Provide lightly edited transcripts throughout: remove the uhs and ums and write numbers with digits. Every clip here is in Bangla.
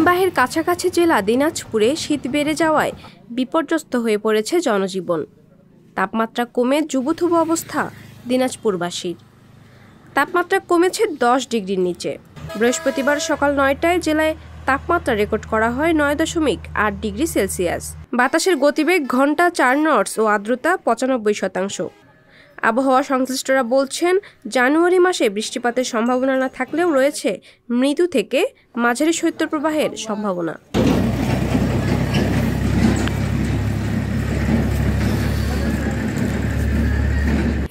হিমবাহের কাছাকাছি জেলা দিনাজপুরে শীত বেড়ে যাওয়ায় বিপর্যস্ত হয়ে পড়েছে জনজীবন। তাপমাত্রা কমে জুবুথুবু অবস্থা দিনাজপুরবাসীর। তাপমাত্রা কমেছে 10 ডিগ্রির নিচে। বৃহস্পতিবার সকাল 9টায় জেলায় তাপমাত্রা রেকর্ড করা হয় 9.8 ডিগ্রি সেলসিয়াস। বাতাসের গতিবেগ ঘন্টা 4 নটস ও আর্দ্রতা 95%। আবহাওয়া সংশ্লিষ্টরা বলছেন, জানুয়ারি মাসে বৃষ্টিপাতের সম্ভাবনা না থাকলেও রয়েছে মৃদু থেকে মাঝারি শৈত্যপ্রবাহের সম্ভাবনা।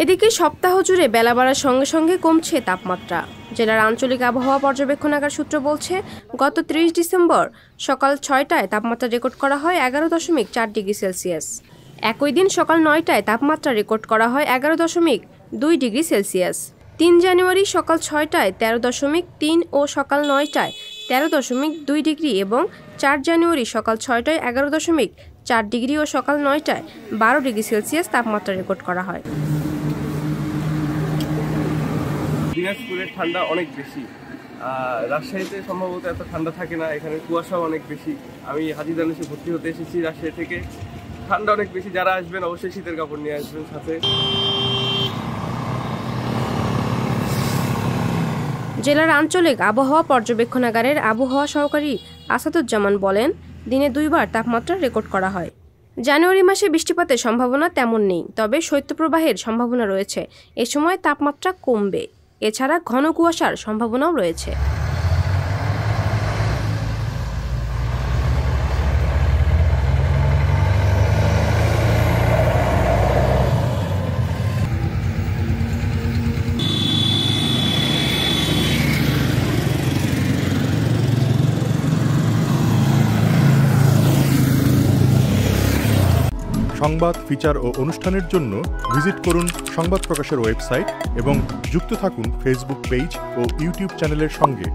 এদিকে সপ্তাহ জুড়ে বেলা বাড়ার সঙ্গে সঙ্গে কমছে তাপমাত্রা। জেলার আঞ্চলিক আবহাওয়া পর্যবেক্ষণাগার সূত্র বলছে, গত 30 ডিসেম্বর সকাল 6টায় তাপমাত্রা রেকর্ড করা হয় 11.4 ডিগ্রি সেলসিয়াস। একই দিন সকাল 9টায় তাপমাত্রা রেকর্ড করা হয় 11.2 ডিগ্রি সেলসিয়াস। 3 জানুয়ারি সকাল 6টায় 13.3 ও সকাল 9টায় 13.2 ডিগ্রি এবং 4 জানুয়ারি সকাল 6টায় 11.4 ডিগ্রি ও সকাল 9টায় 12 ডিগ্রি সেলসিয়াস তাপমাত্রা রেকর্ড করা হয়। দিনাজপুরের ঠান্ডা অনেক বেশি। রাজশাহীতে সম্ভবত এত ঠান্ডা থাকে না, এখানে কুয়াশাও অনেক বেশি। আমি হাজীদানেশে ভর্তি হতে এসেছি রাজশাহী থেকে। ঠান্ডা অনেক বেশি, যারা আসবেন অবশ্যই শীতের কাপড় নিয়ে আসবেন সাথে। জেলার আঞ্চলিক আবহাওয়া পর্যবেক্ষণাগারের আবহাওয়া সহকারী আসাদুজ্জামান বলেন, দিনে 2 বার তাপমাত্রা রেকর্ড করা হয়। জানুয়ারি মাসে বৃষ্টিপাতের সম্ভাবনা তেমন নেই, তবে শৈত্যপ্রবাহের সম্ভাবনা রয়েছে। এ সময় তাপমাত্রা কমবে। এছাড়া ঘন কুয়াশার সম্ভাবনাও রয়েছে। সংবাদ, ফিচার ও অনুষ্ঠানের জন্য ভিজিট করুন সংবাদ প্রকাশের ওয়েবসাইট এবং যুক্ত থাকুন ফেসবুক পেজ ও ইউটিউব চ্যানেলের সঙ্গে।